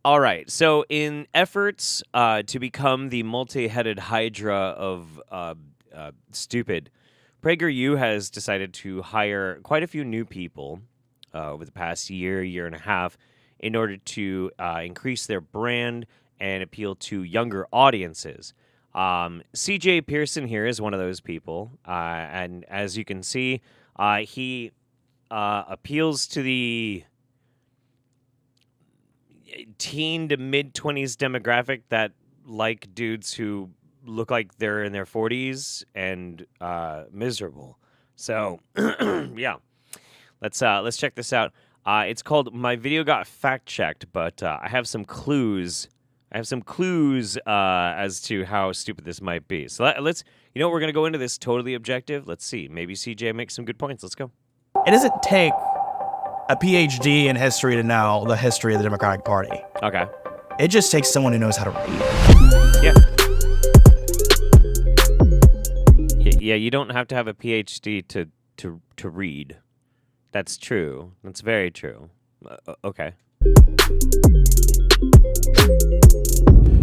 All right. So, in efforts to become the multi-headed hydra of stupid, PragerU has decided to hire quite a few new people over the past year and a half in order to increase their brand and appeal to younger audiences. CJ Pearson here is one of those people. And as you can see, he appeals to the teen to mid-20s demographic that like dudes who look like they're in their 40s and miserable. So, yeah. Let's check this out. It's called "My Video Got Fact Checked," but I have some clues. As to how stupid this might be. So let's. We're gonna go into this totally objective. Let's see. Maybe CJ makes some good points. Let's go. It doesn't take a PhD in history to know the history of the Democratic Party. Okay. It just takes someone who knows how to read. Yeah. Yeah, you don't have to have a PhD to read. That's true. That's very true. Okay.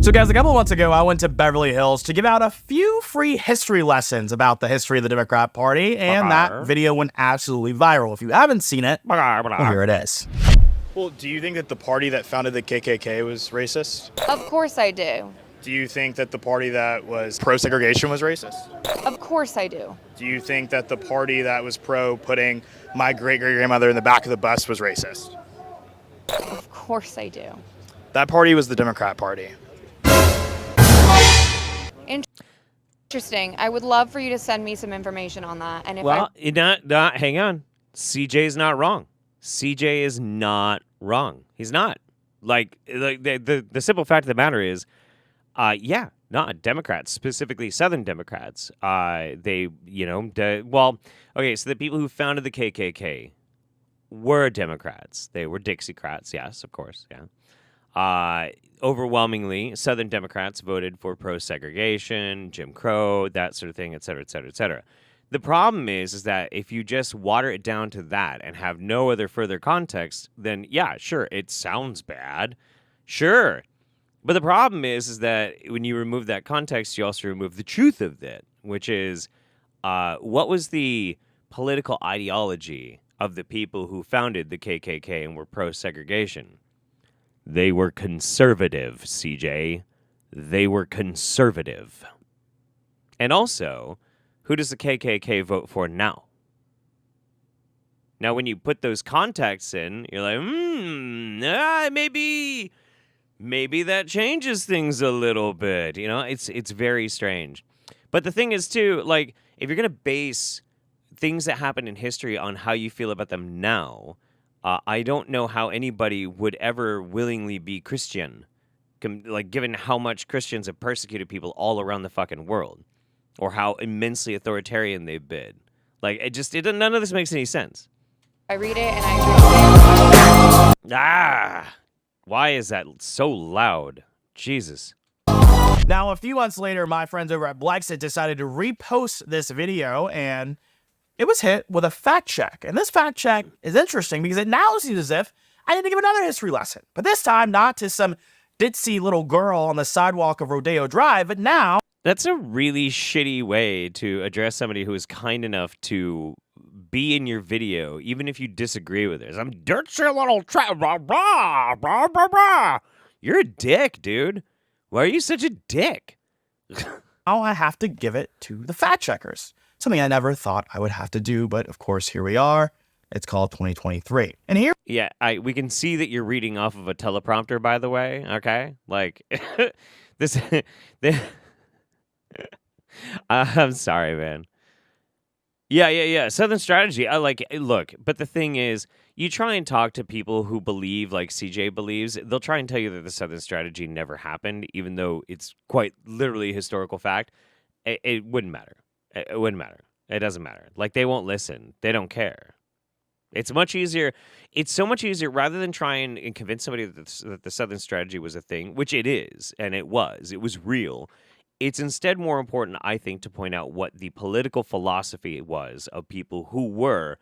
So guys, a couple of months ago, I went to Beverly Hills to give out a few free history lessons about the history of the Democrat Party, and that video went absolutely viral. If you haven't seen it, well, here it is. Well, do you think that the party that founded the KKK was racist? Of course I do. Do you think that the party that was pro-segregation was racist? Of course I do. Do you think that the party that was pro putting my great-great-grandmother in the back of the bus was racist? Of course I do. That party was the Democrat Party. Interesting. I would love for you to send me some information on that. And if hang on. CJ's not wrong. CJ is not wrong. He's not. Like the simple fact of the matter is, not Democrats, specifically Southern Democrats. So the people who founded the KKK were Democrats. They were Dixiecrats, yes, of course, yeah. Overwhelmingly, Southern Democrats voted for pro-segregation, Jim Crow, that sort of thing, et cetera, et cetera, et cetera. The problem is that if you just water it down to that and have no other further context, then yeah, sure, it sounds bad. Sure. But the problem is that when you remove that context, you also remove the truth of it, which is what was the political ideology of the people who founded the KKK and were pro-segregation? They were conservative, CJ. They were conservative. And also, who does the KKK vote for now? Now, when you put those contexts in, you're like, maybe that changes things a little bit. It's very strange. But the thing is, too, like, if you're going to base things that happen in history on how you feel about them now, I don't know how anybody would ever willingly be Christian, given how much Christians have persecuted people all around the fucking world, or how immensely authoritarian they've been. None of this makes any sense. I read it and I agree. Why is that so loud? Jesus. Now, a few months later, my friends over at Blexit decided to repost this video, and it was hit with a fact check. And this fact check is interesting because it now seems as if I need to give another history lesson. But this time, not to some ditzy little girl on the sidewalk of Rodeo Drive, but now... That's a really shitty way to address somebody who is kind enough to be in your video, even if you disagree with it. I'm dirty little You're a dick, dude. Why are you such a dick? Now I have to give it to the fact checkers. Something I never thought I would have to do, but of course, here we are. It's called 2023. And here... Yeah, we can see that you're reading off of a teleprompter, by the way, okay? Like, I'm sorry, man. Yeah. Southern strategy. Look, but the thing is, you try and talk to people who believe like CJ believes, they'll try and tell you that the Southern strategy never happened, even though it's quite literally a historical fact. It wouldn't matter. It wouldn't matter. It doesn't matter. Like, they won't listen. They don't care. It's much easier. It's so much easier rather than try and convince somebody that the Southern strategy was a thing, which it is, and it was. It was real. It's instead more important, I think, to point out what the political philosophy was of people who were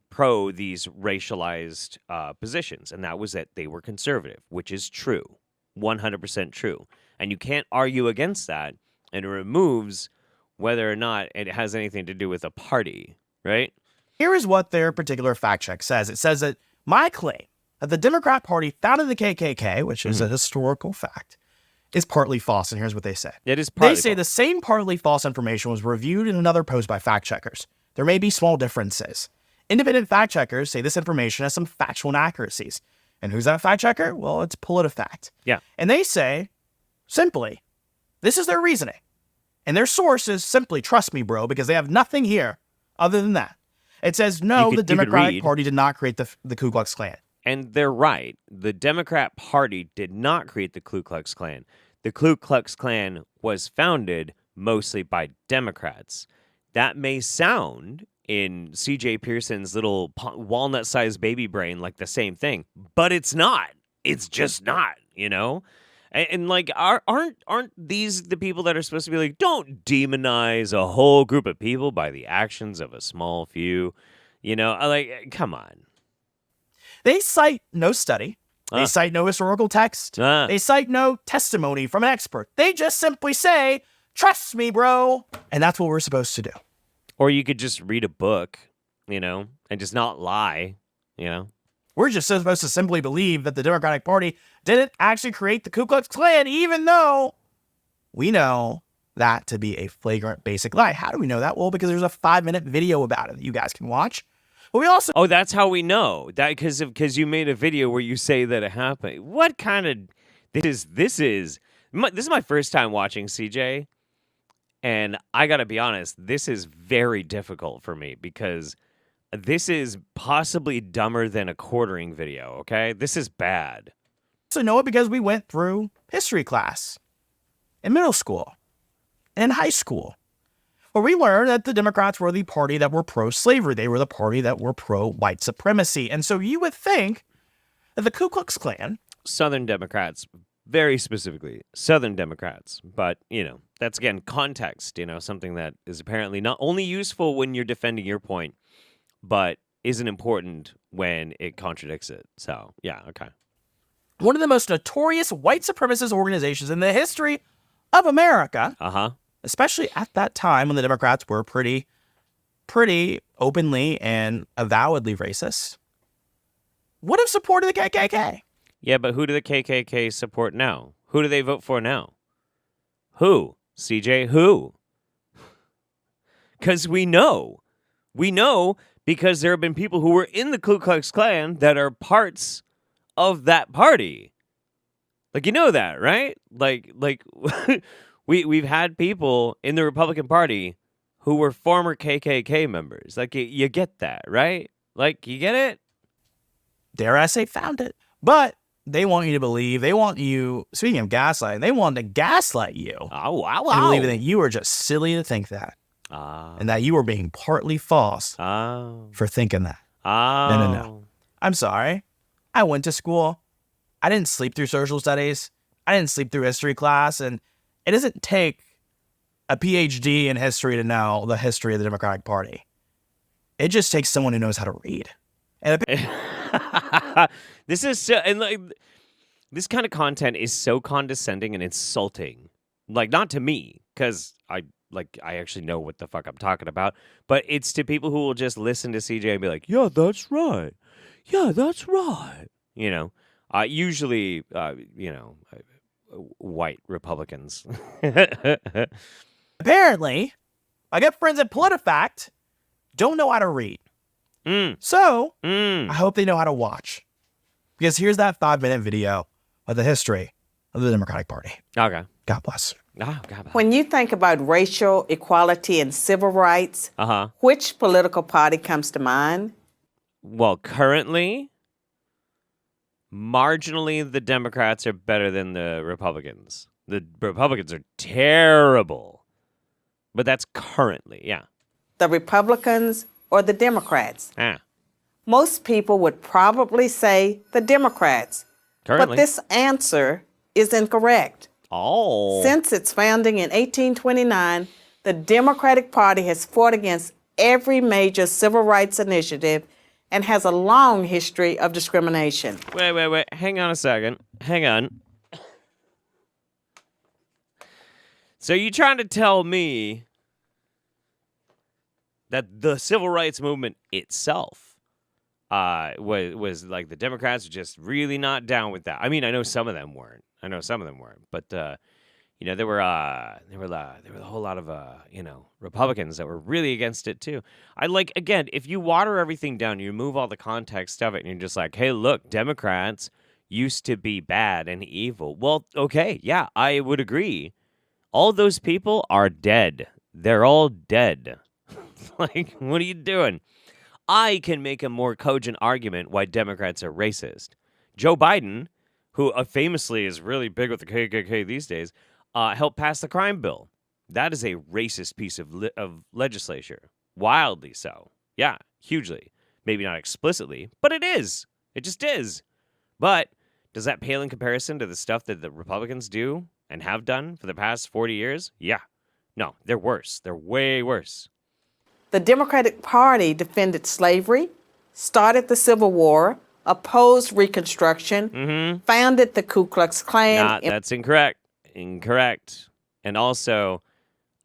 pro these racialized positions, and that was that they were conservative, which is true. 100% true. And you can't argue against that. And it removes whether or not it has anything to do with a party, right? Here is what their particular fact check says. It says that my claim that the Democrat Party founded the KKK, which is a historical fact, is partly false. And here's what they say. It is partly They say false. the same partly false information was reviewed in another post by fact checkers. There may be small differences. Independent fact checkers say this information has some factual inaccuracies. And who's that fact checker? Well, it's PolitiFact. Yeah. And they say, simply, this is their reasoning. And their source is simply, trust me, bro, because they have nothing here other than that. It says, no, the Democratic Party did not create the Ku Klux Klan. And they're right. The Democrat Party did not create the Ku Klux Klan. The Ku Klux Klan was founded mostly by Democrats. That may sound in C.J. Pearson's little walnut-sized baby brain like the same thing, but it's not. It's just not, you know? And like, aren't these the people that are supposed to be like, don't demonize a whole group of people by the actions of a small few? You know, like, come on. They cite no study. They cite no historical text. They cite no testimony from an expert. They just simply say, trust me, bro. And that's what we're supposed to do. Or you could just read a book, you know, and just not lie, you know? We're just supposed to simply believe that the Democratic Party didn't actually create the Ku Klux Klan, even though we know that to be a flagrant basic lie. How do we know that? Well, because there's a 5-minute video about it that you guys can watch. But we also... Oh, that's how we know. That because you made a video where you say that it happened. What kind of... This is my first time watching CJ. And I got to be honest, this is very difficult for me because... This is possibly dumber than a quartering video, okay? This is bad. So know it because we went through history class in middle school and in high school, where we learned that the Democrats were the party that were pro-slavery. They were the party that were pro-white supremacy. And so you would think that the Ku Klux Klan... Southern Democrats, very specifically, Southern Democrats. But, you know, that's, again, context, you know, something that is apparently not only useful when you're defending your point, but isn't important when it contradicts it. So, yeah, okay. One of the most notorious white supremacist organizations in the history of America, especially at that time when the Democrats were pretty openly and avowedly racist, would have supported the KKK. Yeah, but who do the KKK support now? Who do they vote for now? Who? CJ, who? Because we know. We know because there have been people who were in the Ku Klux Klan that are parts of that party. Like, you know that, right? Like we've had people in the Republican Party who were former KKK members. Like, you get that, right? Like, you get it? Dare I say found it. But they want you to believe, they want you, speaking of gaslighting, they want to gaslight you. Oh, wow. And believe that you are just silly to think that. And that you were being partly false for thinking that. No. I'm sorry. I went to school. I didn't sleep through social studies. I didn't sleep through history class. And it doesn't take a PhD in history to know the history of the Democratic Party. It just takes someone who knows how to read. And this is so, and like this kind of content is so condescending and insulting. Like, not to me, because I actually know what the fuck I'm talking about, but it's to people who will just listen to CJ and be like, yeah, that's right. Yeah, that's right. You know, usually, white Republicans. Apparently, my good friends at PolitiFact don't know how to read. So, I hope they know how to watch. Because here's that 5-minute video of the history of the Democratic Party. Okay. God bless. Oh, God bless. When you think about racial equality and civil rights, which political party comes to mind? Well, currently, marginally, the Democrats are better than the Republicans. The Republicans are terrible. But that's currently, yeah. The Republicans or the Democrats? Ah. Most people would probably say the Democrats. Currently. But this answer is incorrect. Oh. Since its founding in 1829, the Democratic Party has fought against every major civil rights initiative and has a long history of discrimination. Wait. Hang on a second. Hang on. So you trying to tell me that the civil rights movement itself was like the Democrats were just really not down with that? I mean, I know some of them weren't. But there were a whole lot of Republicans that were really against it too. Again, if you water everything down, you remove all the context of it, and you're just like, hey, look, Democrats used to be bad and evil. Well, okay, yeah, I would agree. All those people are dead. They're all dead. Like, what are you doing? I can make a more cogent argument why Democrats are racist. Joe Biden, who famously is really big with the KKK these days, helped pass the crime bill. That is a racist piece of legislature. Wildly so. Yeah, hugely. Maybe not explicitly, but it is. It just is. But does that pale in comparison to the stuff that the Republicans do and have done for the past 40 years? Yeah. No, they're worse. They're way worse. The Democratic Party defended slavery, started the Civil War, opposed Reconstruction, founded the Ku Klux Klan. That's incorrect. Incorrect. And also,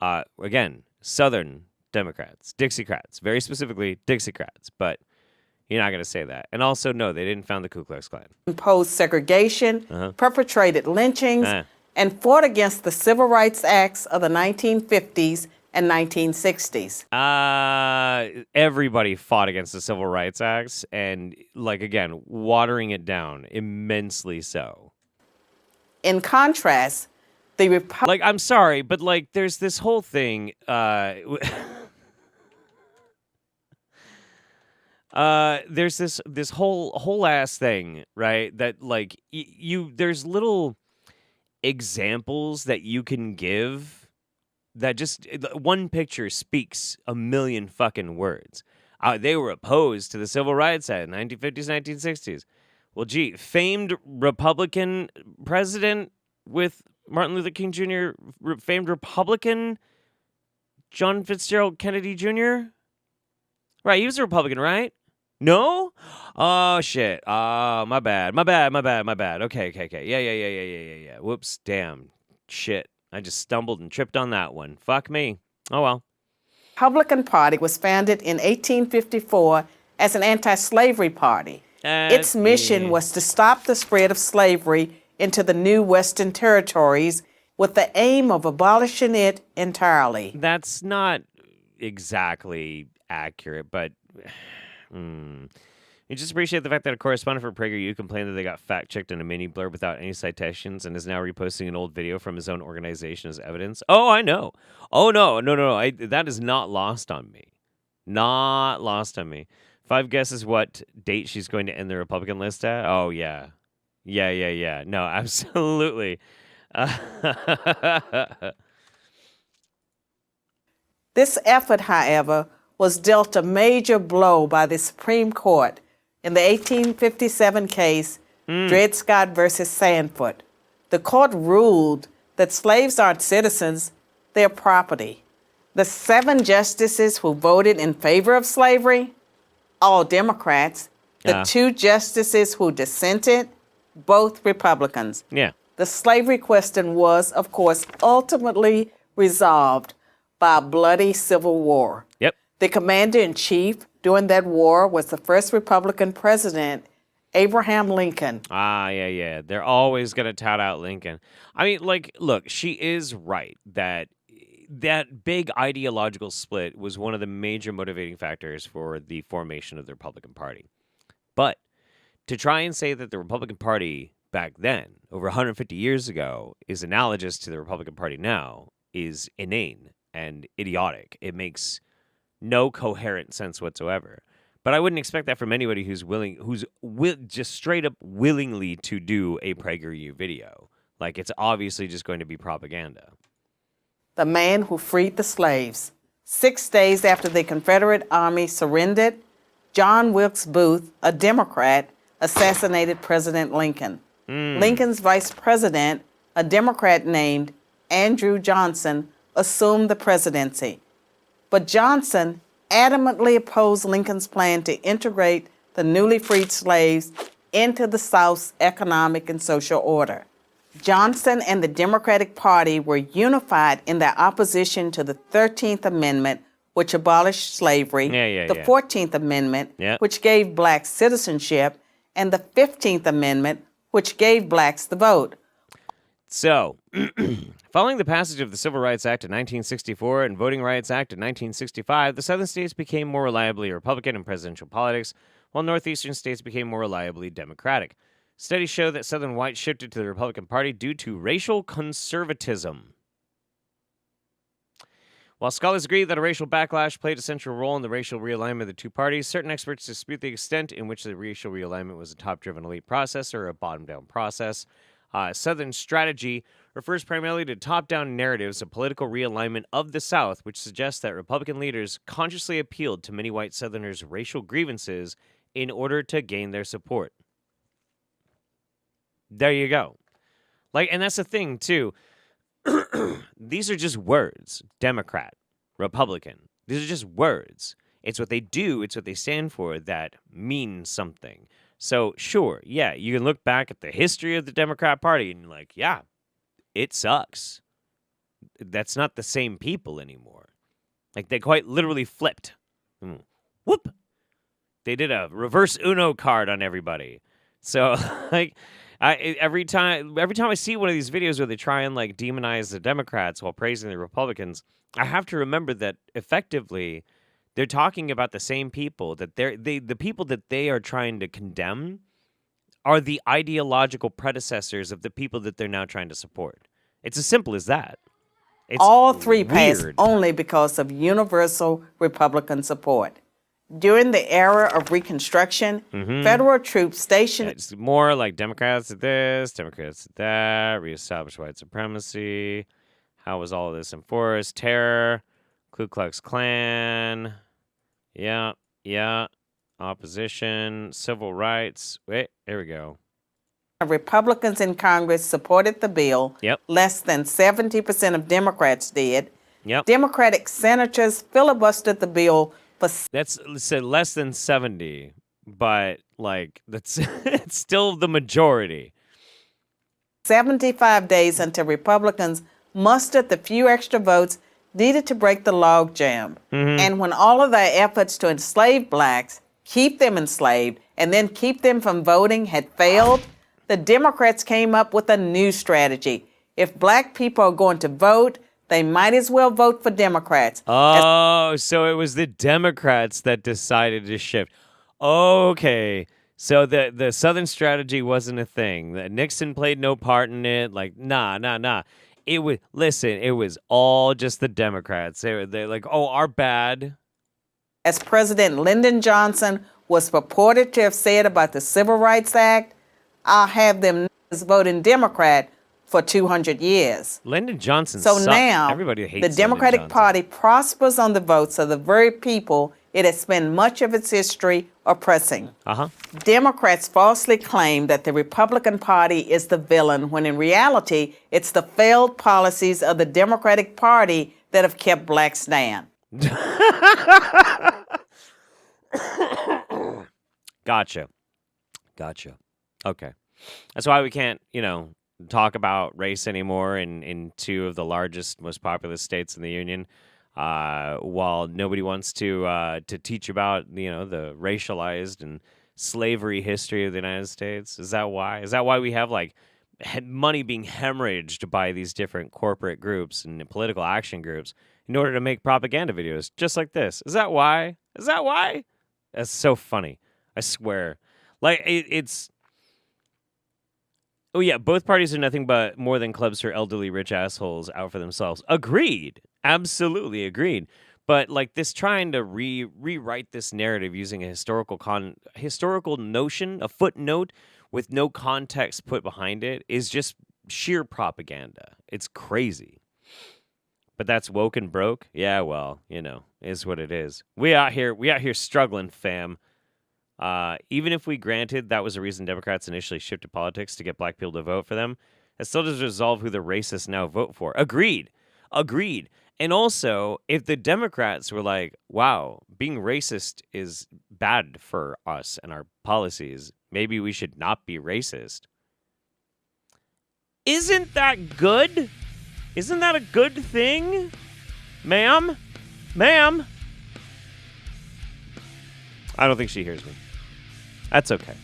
again, Southern Democrats, Dixiecrats, very specifically Dixiecrats, but you're not going to say that. And also, no, they didn't found the Ku Klux Klan. Imposed segregation, perpetrated lynchings, and fought against the Civil Rights Acts of the 1950s and 1960s. Everybody fought against the Civil Rights Acts and, again, watering it down immensely so. In contrast, the I'm sorry, but, there's this whole thing, there's this whole ass thing, right? That there's little examples that you can give that just one picture speaks a million fucking words. They were opposed to the Civil Rights Act, 1950s, 1960s. Well, gee, famed Republican president with Martin Luther King Jr., famed Republican John Fitzgerald Kennedy Jr. Right, he was a Republican, right? No? Oh, shit. My bad. Okay. Yeah. Whoops, damn. Shit. I just stumbled and tripped on that one. Fuck me. Oh, well. Republican Party was founded in 1854 as an anti-slavery party. Its mission was to stop the spread of slavery into the new Western territories with the aim of abolishing it entirely. That's not exactly accurate, but you just appreciate the fact that a correspondent for PragerU complained that they got fact-checked in a mini blurb without any citations and is now reposting an old video from his own organization as evidence. Oh, I know. Oh, no. That is not lost on me. Not lost on me. 5 guesses what date she's going to end the Republican list at? Oh, yeah. Yeah. No, absolutely. This effort, however, was dealt a major blow by the Supreme Court in the 1857 case, Dred Scott versus Sandford. The court ruled that slaves aren't citizens, they're property. The 7 justices who voted in favor of slavery, all Democrats. The 2 justices who dissented, both Republicans. Yeah. The slavery question was, of course, ultimately resolved by a bloody civil war. Yep. The commander-in-chief during that war was the first Republican president, Abraham Lincoln. Yeah. They're always going to tout out Lincoln. I mean, look, she is right that big ideological split was one of the major motivating factors for the formation of the Republican Party. But to try and say that the Republican Party back then, over 150 years ago, is analogous to the Republican Party now is inane and idiotic. It makes no coherent sense whatsoever. But I wouldn't expect that from anybody who's just straight up willingly to do a PragerU video. It's obviously just going to be propaganda. The man who freed the slaves. 6 days after the Confederate Army surrendered, John Wilkes Booth, a Democrat, assassinated President Lincoln. Lincoln's vice president, a Democrat named Andrew Johnson, assumed the presidency. But Johnson adamantly opposed Lincoln's plan to integrate the newly freed slaves into the South's economic and social order. Johnson and the Democratic Party were unified in their opposition to the 13th Amendment, which abolished slavery, the 14th Amendment, which gave blacks citizenship, and the 15th Amendment, which gave blacks the vote. So, following the passage of the Civil Rights Act of 1964 and Voting Rights Act of 1965, the southern states became more reliably Republican in presidential politics, while northeastern states became more reliably Democratic. Studies show that southern whites shifted to the Republican Party due to racial conservatism. While scholars agree that a racial backlash played a central role in the racial realignment of the two parties, certain experts dispute the extent in which the racial realignment was a top-driven elite process or a bottom-down process. Southern strategy refers primarily to top-down narratives of political realignment of the South, which suggests that Republican leaders consciously appealed to many white Southerners' racial grievances in order to gain their support. There you go. And that's the thing, too. These are just words. Democrat, Republican. These are just words. It's what they do. It's what they stand for that means something. So, sure, yeah, you can look back at the history of the Democrat Party and you're like, yeah, it sucks. That's not the same people anymore. They quite literally flipped. Whoop. They did a reverse Uno card on everybody. So, every time I see one of these videos where they try and demonize the Democrats while praising the Republicans, I have to remember that effectively they're talking about the same people, that the people that they are trying to condemn are the ideological predecessors of the people that they're now trying to support. It's as simple as that. It's all three weird. passed only because of universal Republican support. During the era of Reconstruction, federal troops stationed... It's more like Democrats did this, Democrats did that, reestablished white supremacy. How was all of this enforced? Terror, Ku Klux Klan, yeah, opposition, civil rights. Wait, there we go. Republicans in Congress supported the bill. Yep. Less than 70% of Democrats did. Yep. Democratic senators filibustered the bill for... That's said less than 70, but that's it's still the majority. 75 days until Republicans mustered the few extra votes needed to break the logjam. And when all of their efforts to enslave blacks, keep them enslaved, and then keep them from voting had failed, the Democrats came up with a new strategy. If black people are going to vote, they might as well vote for Democrats. Oh, so it was the Democrats that decided to shift. Okay. So the Southern strategy wasn't a thing. Nixon played no part in it. Nah. It was all just the Democrats. They're like, oh, our bad. As President Lyndon Johnson was purported to have said about the Civil Rights Act, I'll have them voting Democrat for 200 years. Lyndon Johnson So sucked. now, Everybody hates the Democratic Lyndon Party prospers on the votes of the very people it has spent much of its history oppressing. Democrats falsely claim that the Republican Party is the villain, when in reality, it's the failed policies of the Democratic Party that have kept blacks down. Gotcha. Okay. That's why we can't, talk about race anymore in two of the largest, most populous states in the Union. While nobody wants to teach about, the racialized and slavery history of the United States. Is that why? Is that why we have money being hemorrhaged by these different corporate groups and political action groups in order to make propaganda videos just like this? Is that why? That's so funny. I swear. It's... Oh, yeah, both parties are nothing but more than clubs for elderly rich assholes out for themselves. Agreed. Absolutely agreed. But, this trying to rewrite this narrative using a historical notion, a footnote with no context put behind it, is just sheer propaganda. It's crazy. But that's woke and broke? Yeah, well, is what it is. We out here struggling, fam. Even if we granted that was the reason Democrats initially shifted politics to get black people to vote for them, it still doesn't resolve who the racists now vote for. Agreed. And also, if the Democrats were like, wow, being racist is bad for us and our policies, maybe we should not be racist. Isn't that good? Isn't that a good thing? Ma'am? Ma'am? I don't think she hears me. That's okay.